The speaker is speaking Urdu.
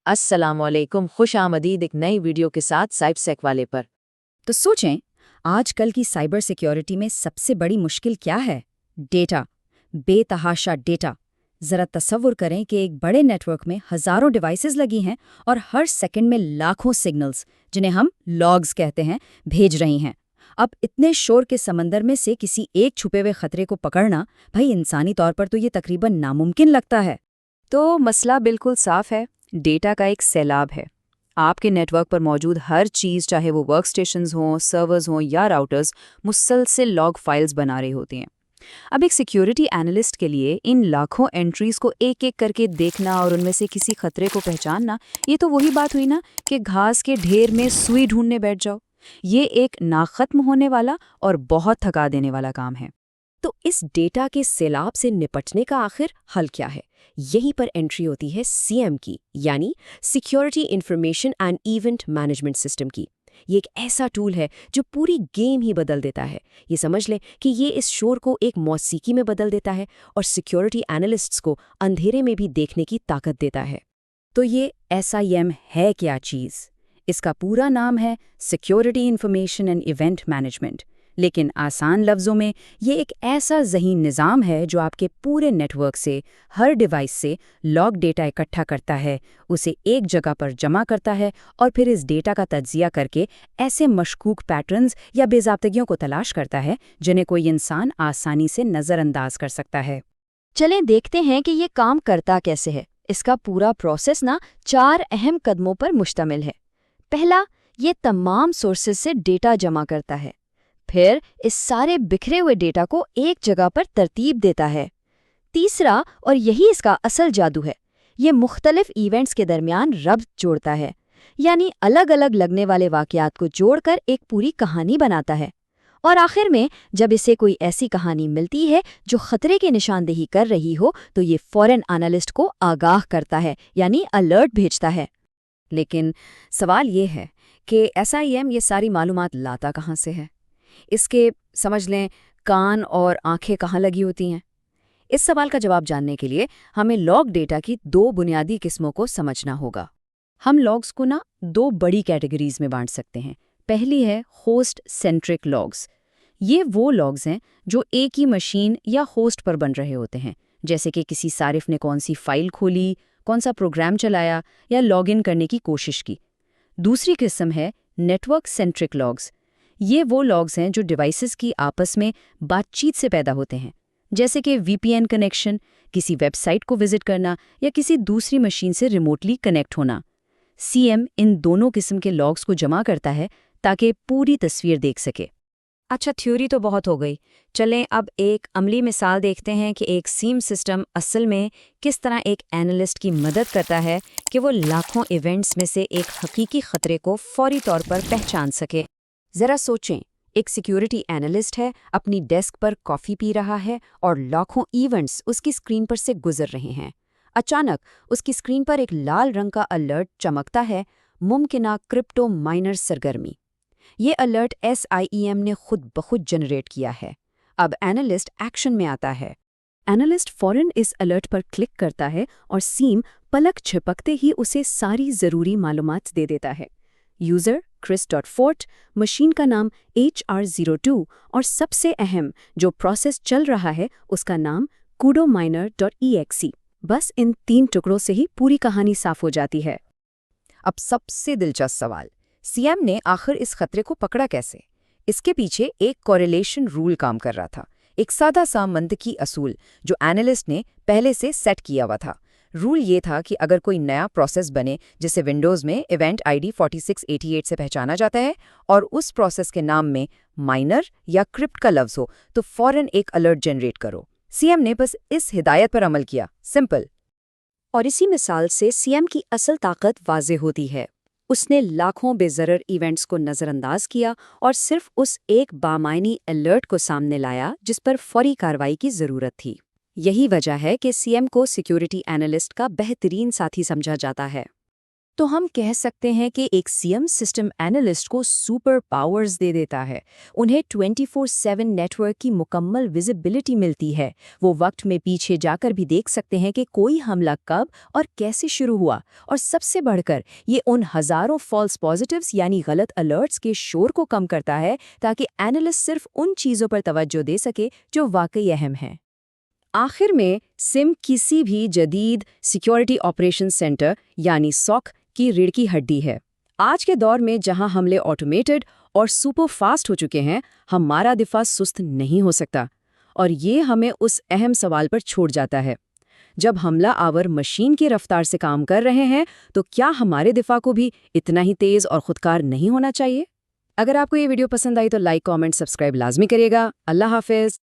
السلام علیکم، خوش آمدید ایک نئی ویڈیو کے ساتھ سائب سیک والے پر۔ تو سوچیں، آج کل کی سائبر سیکیورٹی میں سب سے بڑی مشکل کیا ہے؟ ڈیٹا، بے تحاشا ڈیٹا۔ ذرا تصور کریں کہ ایک بڑے نیٹ ورک میں ہزاروں ڈیوائسز لگی ہیں اور ہر سیکنڈ میں لاکھوں سگنلز، جنہیں ہم لاگز کہتے ہیں، بھیج رہی ہیں۔ اب اتنے شور کے سمندر میں سے کسی ایک چھپے ہوئے خطرے کو پکڑنا، بھائی انسانی طور پر تو یہ تقریباً ناممکن لگتا ہے۔ تو مسئلہ بالکل صاف ہے، ڈیٹا کا ایک سیلاب ہے۔ آپ کے نیٹ ورک پر موجود ہر چیز، چاہے وہ ورک سٹیشنز ہوں، سرورز ہوں یا راؤٹرز، مسلسل لاگ فائلز بنا رہے ہوتے ہیں۔ اب ایک سیکیورٹی اینالسٹ کے لیے ان لاکھوں انٹریز کو ایک ایک کر کے دیکھنا اور ان میں سے کسی خطرے کو پہچاننا، یہ تو وہی بات ہوئی نا کہ گھاس کے ڈھیر میں سوئی ڈھونڈنے بیٹھ جاؤ۔ یہ ایک ناختم ہونے والا اور بہت تھکا دینے والا کام ہے۔ تو اس ڈیٹا کے سیلاب سے نپٹنے کا آخر حل کیا ہے؟ یہیں پر انٹری ہوتی ہے CM کی، یعنی security information and event management system کی۔ یہ ایک ایسا ٹول ہے جو پوری گیم ہی بدل دیتا ہے۔ یہ سمجھ لیں کہ یہ اس شور کو ایک موسیقی میں بدل دیتا ہے اور سیکیورٹی اینالسٹس کو اندھیرے میں بھی دیکھنے کی طاقت دیتا ہے۔ تو یہ SIM ہے کیا چیز؟ اس کا پورا نام ہے security information and event management, لیکن آسان لفظوں میں یہ ایک ایسا ذہین نظام ہے جو آپ کے پورے نیٹ ورک سے، ہر ڈیوائس سے لاگ ڈیٹا اکٹھا کرتا ہے، اسے ایک جگہ پر جمع کرتا ہے اور پھر اس ڈیٹا کا تجزیہ کر کے ایسے مشکوک پیٹرنز یا بے ضابطگیوں کو تلاش کرتا ہے جنہیں کوئی انسان آسانی سے نظر انداز کر سکتا ہے۔ چلیں دیکھتے ہیں کہ یہ کام کرتا کیسے ہے۔ اس کا پورا پروسیس 4 اہم قدموں پر مشتمل ہے۔ پہلا، یہ تمام سورسز سے ڈیٹا جمع کرتا ہے، پھر اس سارے بکھرے ہوئے ڈیٹا کو ایک جگہ پر ترتیب دیتا ہے۔ تیسرا، اور یہی اس کا اصل جادو ہے، یہ مختلف ایونٹس کے درمیان ربط جوڑتا ہے، یعنی الگ الگ لگنے والے واقعات کو جوڑ کر ایک پوری کہانی بناتا ہے۔ اور آخر میں جب اسے کوئی ایسی کہانی ملتی ہے جو خطرے کی نشاندہی کر رہی ہو تو یہ فوراً انالسٹ کو آگاہ کرتا ہے، یعنی الرٹ بھیجتا ہے۔ لیکن سوال یہ ہے کہ SIM یہ ساری معلومات لاتا کہاں سے ہے؟ اس کے سمجھ لیں کان اور آنکھیں کہاں لگی ہوتی ہیں؟ اس سوال کا جواب جاننے کے لیے ہمیں لاگ ڈیٹا کی 2 بنیادی قسموں کو سمجھنا ہوگا۔ ہم لاگز کو 2 بڑی کیٹیگریز میں بانٹ سکتے ہیں۔ پہلی ہے ہوسٹ سینٹرک لاگز۔ یہ وہ لاگز ہیں جو ایک ہی مشین یا ہوسٹ پر بن رہے ہوتے ہیں، جیسے کہ کسی صارف نے کون سی فائل کھولی، کون سا پروگرام چلایا یا لاگ ان کرنے کی کوشش کی۔ دوسری قسم ہے نیٹ ورک سینٹرک لاگز۔ یہ وہ لاگز ہیں جو ڈیوائسز کی آپس میں بات چیت سے پیدا ہوتے ہیں، جیسے کہ VPN کنیکشن، کسی ویب سائٹ کو وزٹ کرنا یا کسی دوسری مشین سے ریموٹلی کنیکٹ ہونا۔ CM ان دونوں قسم کے لاگز کو جمع کرتا ہے تاکہ پوری تصویر دیکھ سکے۔ اچھا، تھیوری تو بہت ہو گئی، چلیں اب ایک عملی مثال دیکھتے ہیں کہ ایک SIM سسٹم اصل میں کس طرح ایک اینالسٹ کی مدد کرتا ہے کہ وہ لاکھوں ایونٹس میں سے ایک حقیقی خطرے کو فوری طور پر پہچان سکے۔ ذرا سوچیں، ایک سیکیورٹی اینالسٹ ہے، اپنی ڈیسک پر کافی پی رہا ہے اور لاکھوں ایونٹس اس کی اسکرین پر سے گزر رہے ہیں۔ اچانک اس کی اسکرین پر ایک لال رنگ کا الرٹ چمکتا ہے، ممکنہ کرپٹو مائنر سرگرمی۔ یہ الرٹ SIEM نے خود بخود جنریٹ کیا ہے۔ اب اینالسٹ ایکشن میں آتا ہے۔ اینالسٹ فوراً اس الرٹ پر کلک کرتا ہے اور SIEM پلک جھپکتے ہی اسے ساری ضروری معلومات دے دیتا ہے۔ یوزر Chris.Fort، مشین کا نام HR02 اور سب سے اہم جو پروسیس چل رہا ہے اس کا نام kudominer.exe۔ بس ان 3 ٹکڑوں سے ہی پوری کہانی صاف ہو جاتی ہے۔ اب سب سے دلچسپ سوال، CM نے آخر اس خطرے کو پکڑا کیسے؟ اس کے پیچھے ایک کوریلیشن رول کام کر رہا تھا، ایک سادہ سا منطقی اصول جو اینالسٹ نے پہلے سے سیٹ کیا ہوا تھا۔ رول یہ تھا کہ اگر کوئی نیا پروسیس بنے جسے ونڈوز میں ایونٹ ID 4688 سے پہچانا جاتا ہے اور اس پروسیس کے نام میں مائنر یا کرپٹ کا لفظ ہو تو فوراً ایک الرٹ جنریٹ کرو۔ CM نے بس اس ہدایت پر عمل کیا، سمپل۔ اور اسی مثال سے CM کی اصل طاقت واضح ہوتی ہے۔ اس نے لاکھوں بے ضرر ایونٹس کو نظر انداز کیا اور صرف اس ایک بامعنی الرٹ کو سامنے لایا جس پر فوری کارروائی کی ضرورت تھی۔ یہی وجہ ہے کہ CM کو سیکیورٹی اینالسٹ کا بہترین ساتھی سمجھا جاتا ہے۔ تو ہم کہہ سکتے ہیں کہ ایک سیم سسٹم اینالسٹ کو سپر پاورز دے دیتا ہے. انہیں 24/7 نیٹ ورک کی مکمل ویزیبلٹی ملتی ہے. وہ وقت میں پیچھے جا کر بھی دیکھ سکتے ہیں کہ کوئی حملہ کب اور کیسے شروع ہوا، اور سب سے بڑھ کر یہ ان ہزاروں فالس پازیٹیوز یعنی غلط الرٹس کے شور کو کم کرتا ہے تاکہ اینالسٹ صرف ان چیزوں پر توجہ دے سکے جو واقعی اہم ہیں. آخر میں سم کسی بھی جدید سیکیورٹی آپریشن سینٹر یعنی سوک کی ریڑھ کی ہڈی ہے. آج کے دور میں جہاں حملے آٹومیٹڈ اور سپر فاسٹ ہو چکے ہیں، ہمارا دفاع سست نہیں ہو سکتا. اور یہ ہمیں اس اہم سوال پر چھوڑ جاتا ہے، جب حملہ آور مشین کی رفتار سے کام کر رہے ہیں تو کیا ہمارے دفاع کو بھی اتنا ہی تیز اور خودکار نہیں ہونا چاہیے؟ اگر آپ کو یہ ویڈیو پسند آئی تو لائک، کامنٹ، سبسکرائب لازمی کریے گا. اللہ حافظ.